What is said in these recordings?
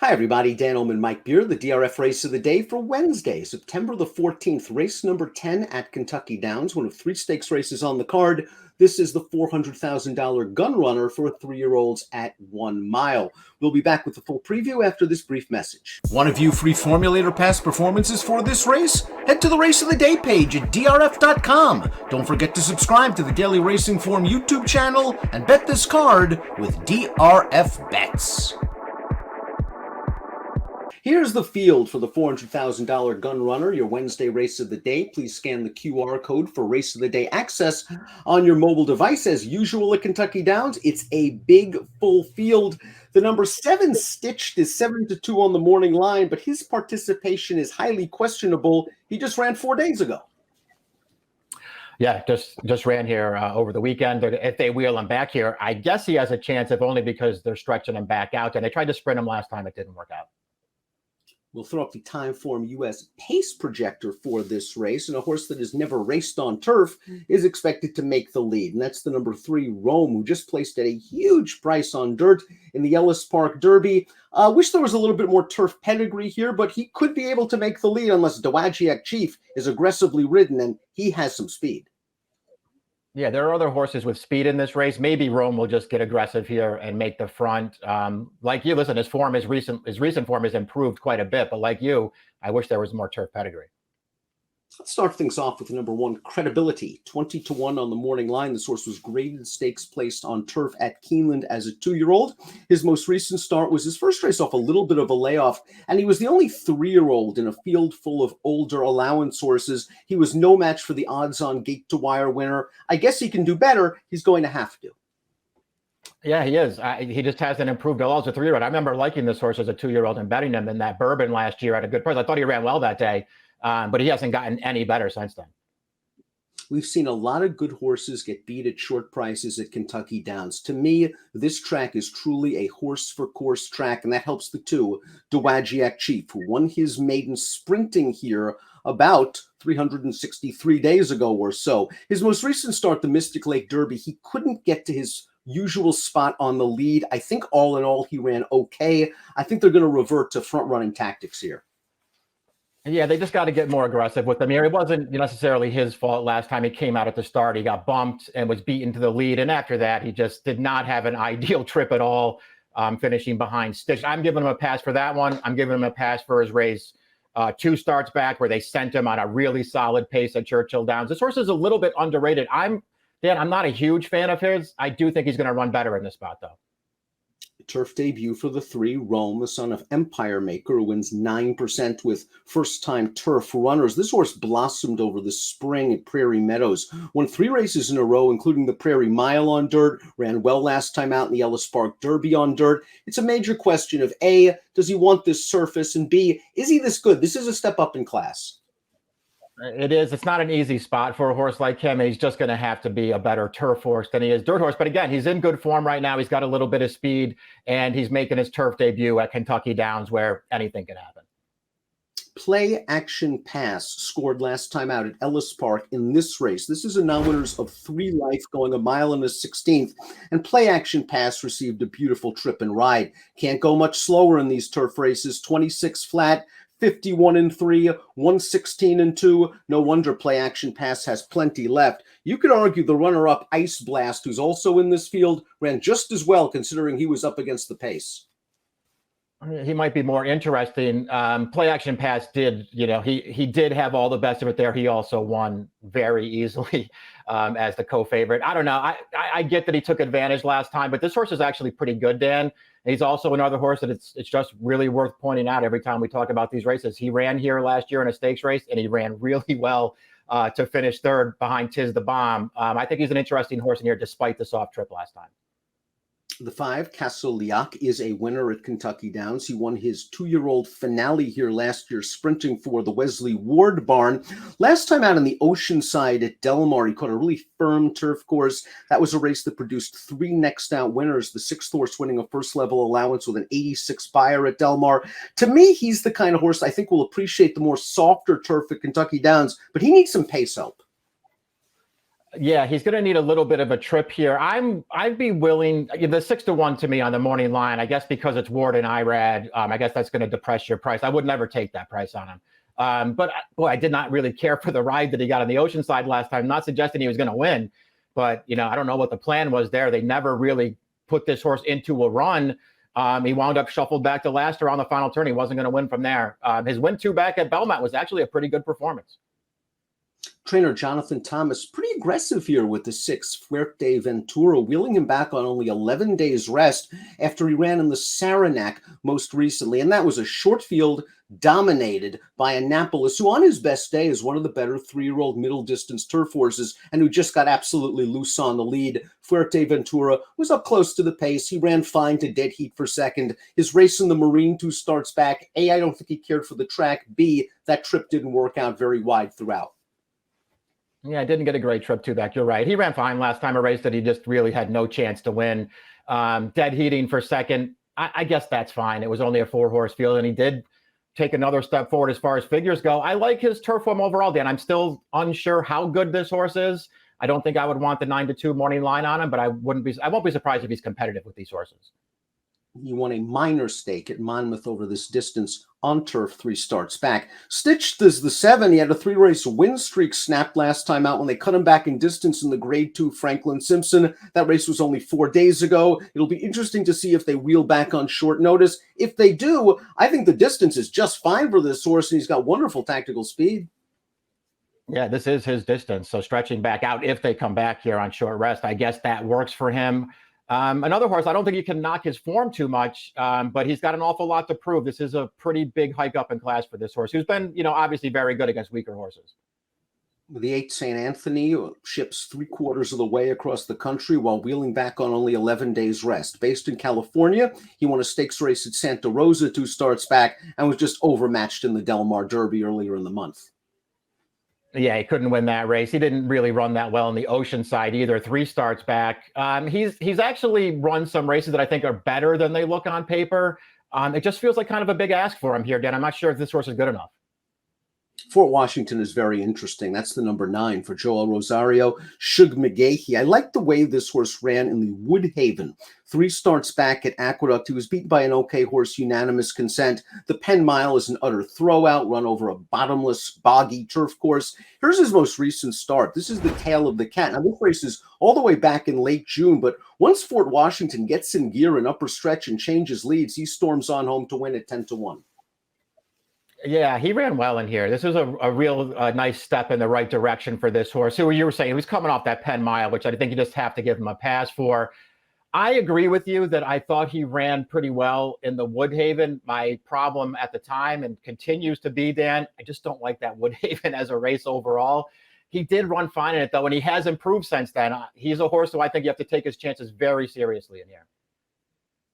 Hi, everybody. Dan Illman, Mike Beer, the DRF race of the day for Wednesday, September the 14th, race number 10 at Kentucky Downs, one of three stakes races on the card. This is the $400,000 gun runner for 3-year-olds at 1 mile. We'll be back with the full preview after this brief message. Want to view free Formulator past performances for this race? Head to the Race of the Day page at DRF.com. Don't forget to subscribe to the Daily Racing Form YouTube channel and bet this card with DRF Bets. Here's the field for the $400,000 gun runner, your Wednesday race of the day. Please scan the QR code for race of the day access on your mobile device. As usual at Kentucky Downs, it's a big full field. The number 7 Stitched is 7-2 on the morning line, but his participation is highly questionable. He just ran 4 days ago. Yeah, just ran here over the weekend. If they wheel him back here, I guess he has a chance, if only because they're stretching him back out. And they tried to sprint him last time. It didn't work out. We'll throw up the Timeform US pace projector for this race, and a horse that has never raced on turf is expected to make the lead, and that's the number 3 Rome, who just placed at a huge price on dirt in the Ellis Park Derby. Wish there was a little bit more turf pedigree here, but he could be able to make the lead unless Dowagiac Chief is aggressively ridden, and he has some speed. Yeah, there are other horses with speed in this race. Maybe Rome will just get aggressive here and make the front. Like you, listen, his recent form has improved quite a bit. But like you, I wish there was more turf pedigree. Let's start things off with the number 1, Credibility, 20-1 on the morning line. This horse was graded stakes placed on turf at Keeneland as a 2-year-old. His most recent start was his first race off a little bit of a layoff, and he was the only 3-year-old in a field full of older allowance horses. He was no match for the odds-on gate-to-wire winner. I guess he can do better. He's going to have to. Yeah, he is. He just hasn't improved at all as a 3-year-old. I remember liking this horse as a 2-year-old and betting him in that Bourbon last year at a good price. I thought he ran well that day. But he hasn't gotten any better since then. We've seen a lot of good horses get beat at short prices at Kentucky Downs. To me, this track is truly a horse-for-course track, and that helps the 2, Dowagiac Chief, who won his maiden sprinting here about 363 days ago or so. His most recent start, the Mystic Lake Derby, he couldn't get to his usual spot on the lead. I think all in all, he ran okay. I think they're going to revert to front-running tactics here. Yeah, they just got to get more aggressive with him here. It wasn't necessarily his fault last time he came out at the start. He got bumped and was beaten to the lead. And after that, he just did not have an ideal trip at all, finishing behind Stitch. I'm giving him a pass for that one. I'm giving him a pass for his race 2 starts back where they sent him on a really solid pace at Churchill Downs. This horse is a little bit underrated. I'm not a huge fan of his. I do think he's going to run better in this spot, though. Turf debut for the 3, Rome, the son of Empire Maker, who wins 9% with first-time turf runners. This horse blossomed over the spring at Prairie Meadows, won 3 races in a row, including the Prairie Mile on dirt, ran well last time out in the Ellis Park Derby on dirt. It's a major question of A, does he want this surface, and B, is he this good? This is a step up in class. It is. It's not an easy spot for a horse like him. He's just going to have to be a better turf horse than he is dirt horse. But again, he's in good form right now. He's got a little bit of speed, and he's making his turf debut at Kentucky Downs, where anything can happen. Play Action Pass scored last time out at Ellis Park in this race. This is a non-winners of 3 life going 1 mile and a 16th, and Play Action Pass received a beautiful trip and ride. Can't go much slower in these turf races. 26 flat, 51-3, 116-2. No wonder Play Action Pass has plenty left. You could argue the runner-up Ice Blast, who's also in this field, ran just as well considering he was up against the pace. He might be more interesting. Play Action Pass did, he did have all the best of it there. He also won very easily as the co-favorite. I don't know. I get that he took advantage last time, but this horse is actually pretty good, Dan. And he's also another horse that it's just really worth pointing out every time we talk about these races. He ran here last year in a stakes race, and he ran really well to finish 3rd behind Tiz the Bomb. I think he's an interesting horse in here despite the soft trip last time. The 5, Casoliak, is a winner at Kentucky Downs. He won his 2-year-old finale here last year, sprinting for the Wesley Ward barn. Last time out on the Oceanside at Del Mar, he caught a really firm turf course. That was a race that produced 3 next out winners, the 6th horse winning a first-level allowance with an 86 buyer at Del Mar. To me, he's the kind of horse I think will appreciate the more softer turf at Kentucky Downs, but he needs some pace help. Yeah, he's going to need a little bit of a trip here. I'd be willing. The 6-1 to me on the morning line. I guess because it's Ward and Irad. I guess that's going to depress your price. I would never take that price on him. But boy, I did not really care for the ride that he got on the Oceanside last time. Not suggesting he was going to win, but I don't know what the plan was there. They never really put this horse into a run. He wound up shuffled back to last around the final turn. He wasn't going to win from there. His win 2 back at Belmont was actually a pretty good performance. Trainer Jonathan Thomas, pretty aggressive here with the 6, Fuerteventura, wheeling him back on only 11 days rest after he ran in the Saranac most recently. And that was a short field dominated by Annapolis, who on his best day is one of the better 3-year-old middle distance turf horses and who just got absolutely loose on the lead. Fuerteventura was up close to the pace. He ran fine to dead heat for second. His race in the Marine 2 starts back. A, I don't think he cared for the track. B, that trip didn't work out very wide throughout. Yeah, I didn't get a great trip 2 back. You're right. He ran fine last time, a race that he just really had no chance to win. Dead heating for second. I guess that's fine. It was only a 4-horse field, and he did take another step forward as far as figures go. I like his turf form overall, Dan. I'm still unsure how good this horse is. I don't think I would want the 9-2 morning line on him, but I won't be surprised if he's competitive with these horses. He won a minor stake at Monmouth over this distance on turf 3 starts back. Stitched is the 7. He had a 3-race win streak snapped last time out when they cut him back in distance in the Grade 2 Franklin Simpson. That race was only 4 days ago. It'll be interesting to see if they wheel back on short notice. If they do, I think the distance is just fine for this horse, and he's got wonderful tactical speed. Yeah, this is his distance. So stretching back out, if they come back here on short rest, I guess that works for him. Another horse, I don't think you can knock his form too much, but he's got an awful lot to prove. This is a pretty big hike up in class for this horse, who's been, obviously very good against weaker horses. The 8 St. Anthony ships 3/4 of the way across the country while wheeling back on only 11 days rest. Based in California, he won a stakes race at Santa Rosa 2 starts back and was just overmatched in the Del Mar Derby earlier in the month. Yeah, he couldn't win that race. He didn't really run that well in the Oceanside either. 3 starts back. He's actually run some races that I think are better than they look on paper. It just feels like kind of a big ask for him here, Dan. I'm not sure if this horse is good enough. Fort Washington is very interesting. That's the number 9 for Joel Rosario. Shug McGahee. I like the way this horse ran in the Woodhaven. 3 starts back at Aqueduct. He was beaten by an okay horse, unanimous consent. The Penn Mile is an utter throwout, run over a bottomless, boggy turf course. Here's his most recent start. This is the tail of the cat. Now, this race is all the way back in late June, but once Fort Washington gets in gear and upper stretch and changes leads, he storms on home to win at 10-1. Yeah, he ran well in here. This was a real nice step in the right direction for this horse, who you were saying he was coming off that Penn Mile, which I think you just have to give him a pass for. I agree with you that I thought he ran pretty well in the Woodhaven. My problem at the time, and continues to be, Dan, I just don't like that Woodhaven as a race overall. He did run fine in it, though, and he has improved since then. He's a horse who I think you have to take his chances very seriously in here.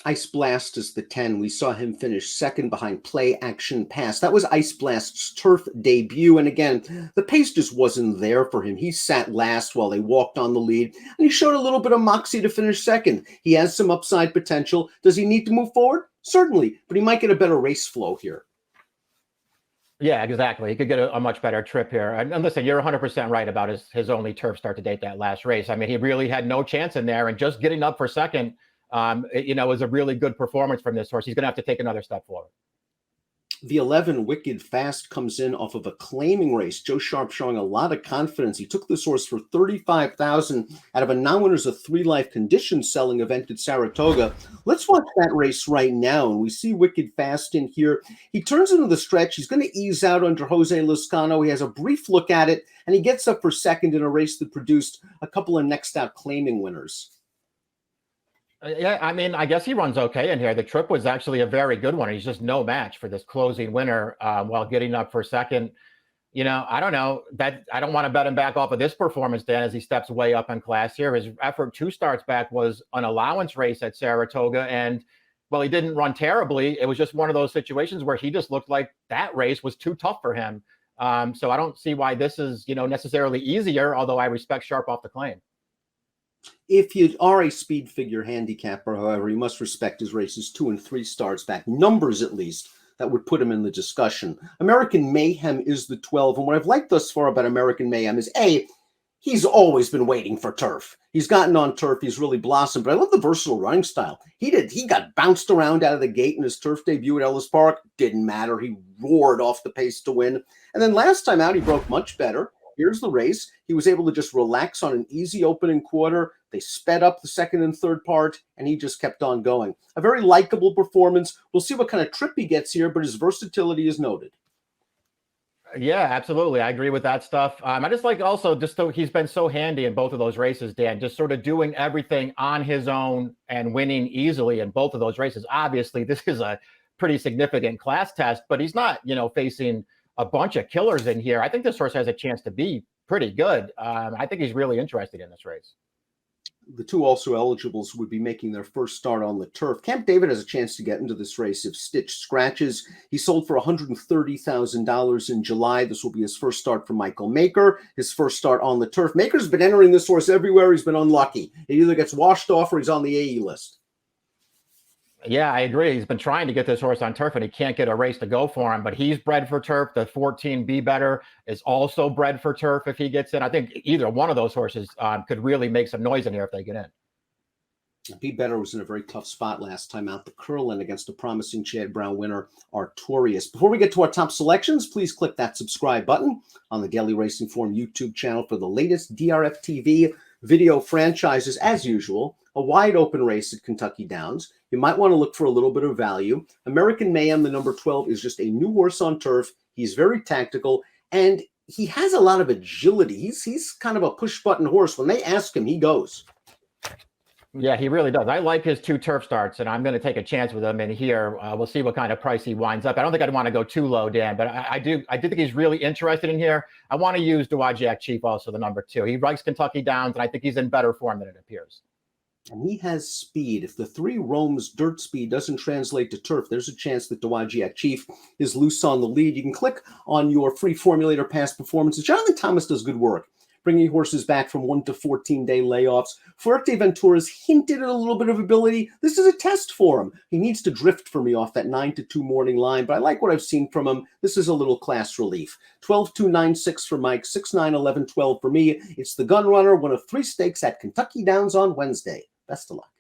Ice Blast is the 10. We saw him finish second behind Play Action Pass. That was Ice Blast's turf debut. And again, the pace just wasn't there for him. He sat last while they walked on the lead, and he showed a little bit of moxie to finish second. He has some upside potential. Does he need to move forward? Certainly, but he might get a better race flow here. Yeah, exactly. He could get a much better trip here. And listen, you're 100% right about his only turf start to date that last race. I mean, he really had no chance in there, and just getting up for second, was a really good performance from this horse. He's going to have to take another step forward. The 11 Wicked Fast comes in off of a claiming race. Joe Sharp showing a lot of confidence. He took this horse for $35,000 out of a non-winners of 3 life condition selling event at Saratoga. Let's watch that race right now. And we see Wicked Fast in here. He turns into the stretch. He's going to ease out under Jose Lozcano. He has a brief look at it, and he gets up for second in a race that produced a couple of next out claiming winners. Yeah, I mean, I guess he runs okay in here. The trip was actually a very good one. He's just no match for this closing winner while getting up for second. I don't know. I don't want to bet him back off of this performance, Dan, as he steps way up in class here. His effort 2 starts back was an allowance race at Saratoga, and, well, he didn't run terribly. It was just one of those situations where he just looked like that race was too tough for him. So I don't see why this is, necessarily easier, although I respect Sharp off the claim. If you are a speed figure handicapper, however, you must respect his races 2 and 3 starts back, numbers at least, that would put him in the discussion. American Mayhem is the 12, and what I've liked thus far about American Mayhem is, A, he's always been waiting for turf. He's gotten on turf. He's really blossomed. But I love the versatile running style. He got bounced around out of the gate in his turf debut at Ellis Park. Didn't matter. He roared off the pace to win. And then last time out, he broke much better. Here's the race. He was able to just relax on an easy opening quarter. They sped up the second and third part, and he just kept on going. A very likable performance. We'll see what kind of trip he gets here, but his versatility is noted. Yeah, absolutely. I agree with that stuff. I just like also just though he's been so handy in both of those races, Dan, just sort of doing everything on his own and winning easily in both of those races. Obviously, this is a pretty significant class test, but he's not, facing a bunch of killers in here. I think this horse has a chance to be pretty good. I think he's really interested in this race. The two also eligibles would be making their first start on the turf. Camp David has a chance to get into this race if Stitch scratches. He sold for $130,000 in July. This will be his first start for Michael Maker, his first start on the turf. Maker's been entering this horse everywhere. He's been unlucky. It either gets washed off or he's on the AE list. Yeah, I agree. He's been trying to get this horse on turf and he can't get a race to go for him, but he's bred for turf. The 14 Be Better is also bred for turf if he gets in. I think either one of those horses could really make some noise in here if they get in. Be Better was in a very tough spot last time out. The Curlin against a promising Chad Brown winner, Artorias. Before we get to our top selections, please click that subscribe button on the Daily Racing Form YouTube channel for the latest DRFTV video franchises. As usual, a wide open race at Kentucky Downs. You might want to look for a little bit of value. American Mayhem, the number 12, is just a new horse on turf. He's very tactical, and he has a lot of agility. He's kind of a push-button horse. When they ask him, he goes. Yeah, he really does. I like his two turf starts, and I'm going to take a chance with him in here. We'll see what kind of price he winds up. I don't think I'd want to go too low, Dan, but I do think he's really interested in here. I want to use Dowagiac Chief also, the number 2. He likes Kentucky Downs, and I think he's in better form than it appears. And he has speed. If the 3 Rome's dirt speed doesn't translate to turf, there's a chance that Dowagiac Chief is loose on the lead. You can click on your free Formulator past performances. Jonathan Thomas does good work, bringing horses back from 1 to 14-day layoffs. Fuerteventuras hinted at a little bit of ability. This is a test for him. He needs to drift for me off that 9-2 morning line, but I like what I've seen from him. This is a little class relief. 12-2-9-6 for Mike, 6-9-11-12 for me. It's the Gun Runner, one of 3 stakes at Kentucky Downs on Wednesday. Best of luck.